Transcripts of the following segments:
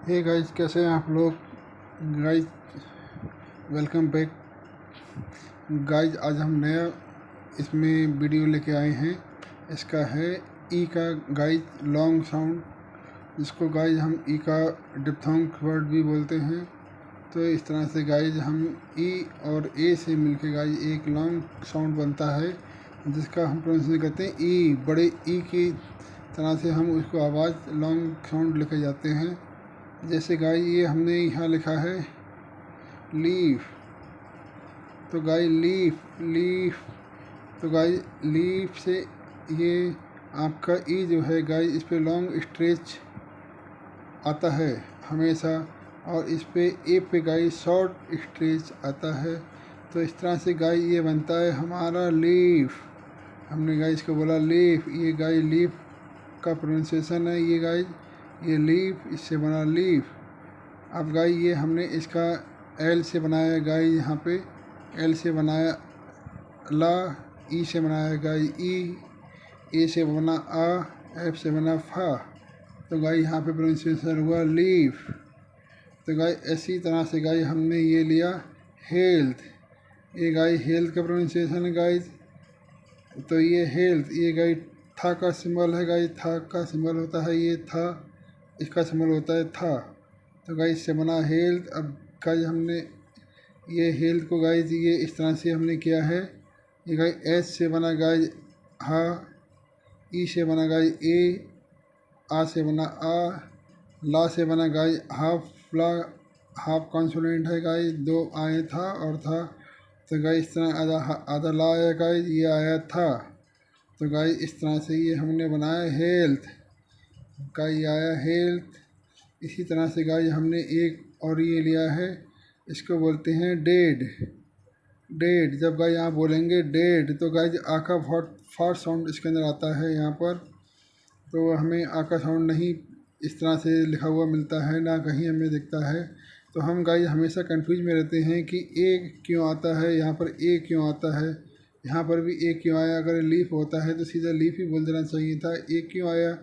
Hey guys, कैसे हैं आप लोग। Guys, welcome back. गाइस, आज हम नया इसमें वीडियो लेके आए हैं। इसका है ई का गाइस लॉन्ग साउंड, जिसको गाइस हम ई का डिप्थोंग वर्ड भी बोलते हैं। तो इस तरह से गाइस हम ई और ए से मिलके गाइस एक लॉन्ग साउंड बनता है, जिसका हम प्रोनाउंसिएशन करते हैं ई। बड़े ई की तरह से हम उसको आवाज़ लॉन्ग साउंड लेके जाते हैं। जैसे गाइस ये हमने यहाँ लिखा है लीफ, तो गाइस लीफ, तो गाइस लीफ से ये आपका ई जो है गाइस इस पे लॉन्ग स्ट्रेच आता है हमेशा, और इस पे ए पे गाइस शॉर्ट स्ट्रेच आता है। तो इस तरह से गाइस ये बनता है हमारा लीफ। हमने गाइस को बोला लीफ, ये गाइस लीफ का प्रोनाउंसिएशन है। ये गाइस ये लीफ, इससे बना लीफ। अब गाइस ये हमने इसका एल से बनाया गाइस, यहाँ पे एल से बनाया ला, ई से बनाया गाइस ई, ए से बना आ, एफ से बना फा। तो गाइस यहाँ पे प्रोनाउंसिएशन हुआ लीफ। तो गाइस इसी तरह से गाइस हमने ये लिया हेल्थ। ये गाइस हेल्थ का प्रोनाउंसिएशन है गाइस। तो ये हेल्थ, ये गाइस था का सिंबल है गाइस, था का सिंबल होता है ये था, इसका सिंबल होता है था। तो गाइस से बना हेल्थ। अब गाइस हमने ये हेल्थ को गाइस ये इस तरह से हमने किया है। ये गाइस एस से बना गाइस हा, ई से बना गाइस ए, आ से बना आ, ला से बना गाइस हाफ ला, हाफ कॉन्सोनेंट है गाइस, दो आए था और था। तो गाइस इस तरह आधा ला आया गाइस, ये आया था। तो गाइस इस तरह से ये हमने बनाया हेल्थ का, ये आया हेल्थ। इसी तरह से गाइस हमने एक और ये लिया है, इसको बोलते हैं डेड। डेड जब गाइस यहाँ बोलेंगे डेड, तो गाइस आ का फास्ट साउंड इसके अंदर आता है यहाँ पर। तो हमें आ का साउंड नहीं इस तरह से लिखा हुआ मिलता है, ना कहीं हमें दिखता है। तो हम गाइस हमेशा कंफ्यूज में रहते हैं कि ए क्यों आता है, यहाँ पर ए क्यों आता है, यहाँ पर भी ए क्यों आया। अगर लीफ होता है तो सीधा लीफ ही बोल देना चाहिए था, ए क्यों आया।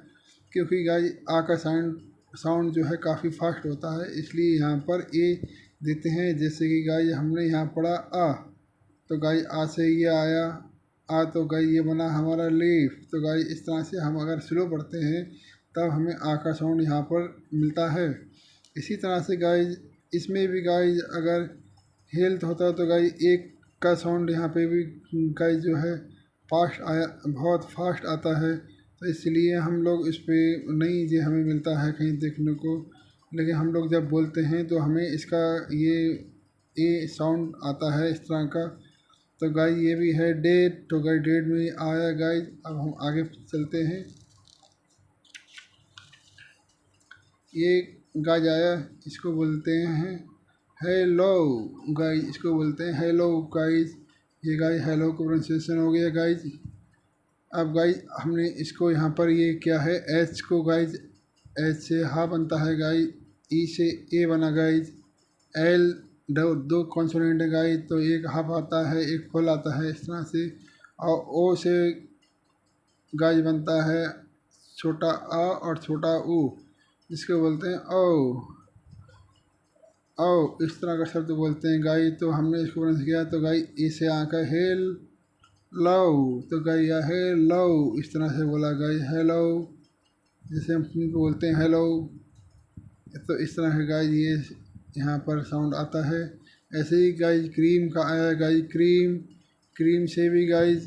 क्योंकि गाइस आ का साउंड जो है काफ़ी फास्ट होता है, इसलिए यहाँ पर ए देते हैं। जैसे कि गाइस हमने यहाँ पढ़ा आ, तो गाइस आ से ये आया आ, तो गाइस ये बना हमारा लीफ। तो गाइस इस तरह से हम अगर स्लो पढ़ते हैं तब हमें आ का साउंड यहाँ पर मिलता है। इसी तरह से गाइस इसमें भी गाइस अगर हेल्थ होता है तो गाइस एक का साउंड यहाँ पे भी गाइस जो है फास्ट आया, बहुत फास्ट आता है। तो इसलिए हम लोग इस पर नहीं जो हमें मिलता है कहीं देखने को, लेकिन हम लोग जब बोलते हैं तो हमें इसका ये ए साउंड आता है इस तरह का। तो गाइस ये भी है डेट, तो गाइस डेट में आया गाइस। अब हम आगे चलते हैं। ये गाइस आया, इसको बोलते हैं हेलो गाइस, इसको बोलते हैं हेलो गाइस। ये गाइस हेलो का प्रोनाउंसिएशन हो गया गाइस। अब गाइस हमने इसको यहाँ पर ये क्या है, एच को गाइस एच से हा बनता है गाइस, ई से ए बना गाइस, एल दो कॉन्सोनेंट है गाइस, तो एक हाफ आता है एक फुल आता है इस तरह से। और ओ से गाइस बनता है छोटा आ और छोटा ऊ, जिसको बोलते हैं ओ। ओ इस तरह का शब्द बोलते हैं गाइस। तो हमने इसको प्रोनाउंस किया, तो गाइस ई से आकर हेल लव, तो गाइस या है लव, इस तरह से बोला गाइस हेलो, जैसे हम बोलते हैं हेलो। तो इस तरह से गाइस ये यहाँ पर साउंड आता है। ऐसे ही गाइस क्रीम का आया गाइस क्रीम, क्रीम से भी गाइस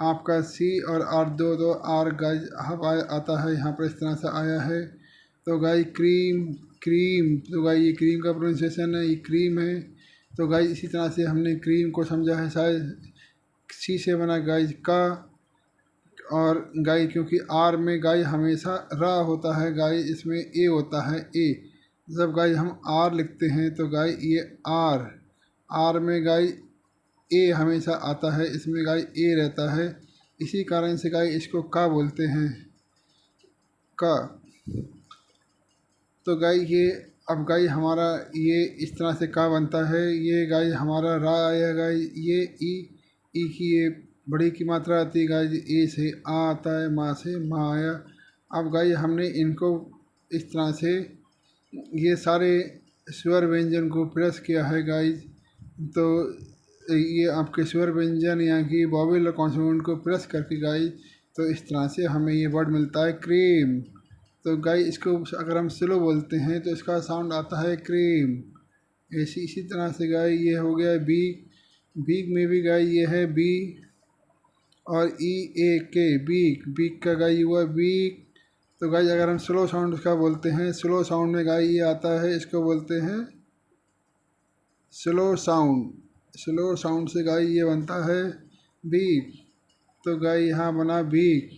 आपका सी और आर दो आर गाइस हब आता है यहाँ पर, इस तरह से आया है। तो गाइस क्रीम क्रीम, तो गाइस ये क्रीम का प्रोनाउंसिएशन है, ये क्रीम है। तो गाइस इसी तरह से हमने क्रीम को समझा है शायद। सी से बना गाइस का, और गाइस क्योंकि आर में गाइस हमेशा रा होता है गाइस, इसमें ए होता है ए। जब गाइस हम आर लिखते हैं तो गाइस ये आर, आर में गाइस ए हमेशा आता है, इसमें गाइस ए रहता है। इसी कारण से गाइस इसको का बोलते हैं, का। तो गाइस ये अब गाइस हमारा ये इस तरह से का बनता है। ये गाइस हमारा रा आया गाइस, ये ई की ये बड़ी की मात्रा आती है गाइस, ए से आ आता है, माँ से माँ आया। अब गाइस हमने इनको इस तरह से ये सारे स्वर व्यंजन को प्रेस किया है गाइज। तो ये आपके स्वर व्यंजन यहाँ की वॉवेल और कॉन्सोनेंट को प्रेस करके गाइज, तो इस तरह से हमें ये वर्ड मिलता है क्रीम। तो गाइज इसको अगर हम स्लो बोलते हैं तो इसका साउंड आता है क्रीम। इसी तरह से गाइज ये हो गया बीक। बीक में भी गाइज ये है बी और ई ए के, बीक। बीक का गाइज हुआ बीक। तो गाइज अगर हम स्लो साउंड उसका बोलते हैं, स्लो साउंड में गाइज ये आता है, इसको बोलते हैं स्लो साउंड। स्लो साउंड से गाइज ये बनता है बीक। तो गाइज यहाँ बना बीक।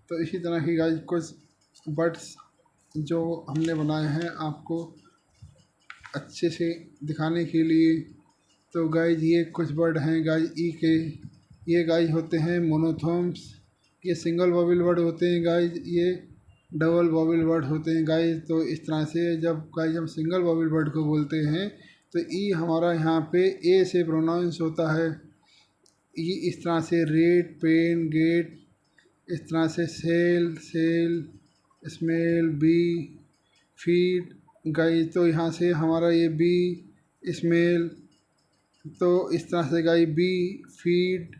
तो इसी तरह की गाइज कुछ वर्ड्स जो हमने बनाए हैं आपको अच्छे से दिखाने के लिए। तो गाइज ये कुछ वर्ड हैं गाइज ई के। ये गाइज होते हैं मोनोथोम्स। ये सिंगल वॉवेल वर्ड होते हैं गाइज, ये डबल वॉवेल वर्ड होते हैं गाइज। तो इस तरह से जब गाइज हम सिंगल वॉवेल वर्ड को बोलते हैं तो ई हमारा यहाँ पे ए से प्रोनाउंस होता है। ई इस तरह से रेड, पेन, गेट, इस तरह से सेल, सेल, स्मेल, बी, फीड गाइज। तो यहाँ से हमारा ये बी, स्मेल, तो इस तरह से गाइज बी, फीड।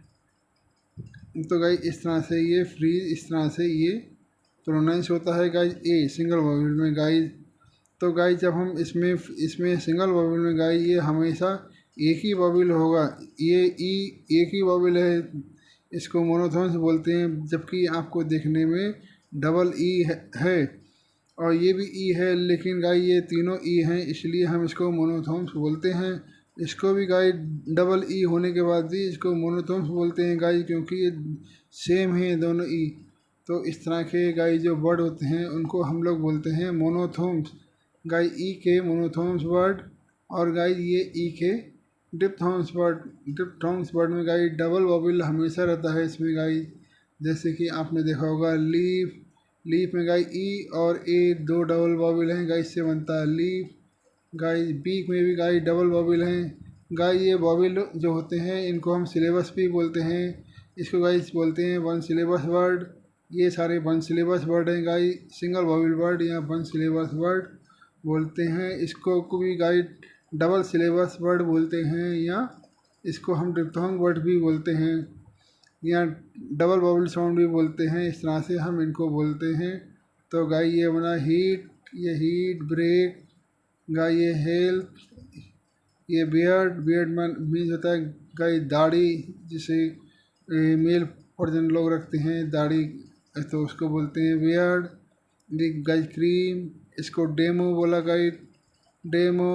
तो गाइज इस तरह से ये फ्रीज, इस तरह से ये प्रोनाउंस होता है गाइज ए सिंगल वॉवेल में गाइज। तो गाइज जब हम इसमें सिंगल वॉवेल में गाइज ये हमेशा एक ही वॉवेल होगा। ये ई एक ही वॉवेल है, इसको मोनोथोन्स बोलते हैं, जबकि आपको देखने में डबल ई है और ये भी ई है, लेकिन गाइज ये तीनों ई हैं, इसलिए हम इसको मोनोथोन्स बोलते हैं। इसको भी गाइज डबल ई होने के बाद भी इसको मोनोथोन्स बोलते हैं गाइज, क्योंकि ये सेम है दोनों ई। तो इस तरह के गाइज जो वर्ड होते हैं उनको हम लोग बोलते हैं मोनोथोन्स। गाइज ई के मोनोथोन्स वर्ड और गाइज ये ई के डिप्थोन्स वर्ड। डिप्थोन्स वर्ड में गाइज डबल वॉवेल हमेशा रहता है इसमें गाइज। जैसे कि आपने देखा होगा लीफ। लीफ में गाइज ई और ए दो डबल वॉवेल हैं गाइज, से बनता है लीफ। गाइज बीक में भी गाइज डबल वॉवेल हैं गाइज। ये वॉवेल जो होते हैं इनको हम सिलेबस भी बोलते हैं। इसको गाइज बोलते हैं वन सिलेबस वर्ड। ये सारे वन सिलेबस वर्ड हैं गाइज, सिंगल वॉवेल वर्ड या वन सिलेबस वर्ड बोलते हैं। इसको को भी गाइज डबल सिलेबस वर्ड बोलते हैं, या इसको हम डिप्थोंग वर्ड भी बोलते हैं, या डबल वॉवेल साउंड भी बोलते हैं। इस तरह से हम इनको बोलते हैं। तो गाइज ये बना हीट, ये हीट, ब्रेक, गाइज ये हेल्थ, ये बियर्ड। बियर्ड मीन्स होता है गाइज दाढ़ी, जिसे मेल पर्सन लोग रखते हैं दाढ़ी, तो उसको बोलते हैं बियर्ड। गाइज क्रीम, इसको डेमो बोला गाइज, डेमो।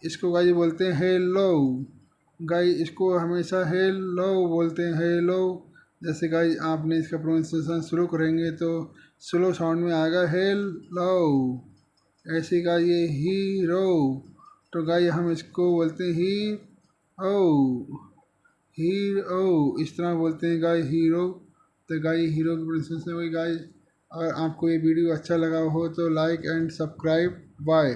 इसको गाइज बोलते हैं हेलो। गाइज इसको हमेशा हेलो बोलते हैं, हेलो। जैसे गाइज आपने इसका प्रोनाउंसिएशन शुरू करेंगे तो स्लो साउंड में आएगा हेलो। ऐसे गाइज ये हीरो। तो गाइज हम इसको बोलते हैं हीरो, इस तरह बोलते हैं गाइज हीरो। तो गाइज हीरो की प्रोनाउंसिएशन हुई गाइज। अगर आपको ये वीडियो अच्छा लगा हो तो लाइक एंड सब्सक्राइब। बाय।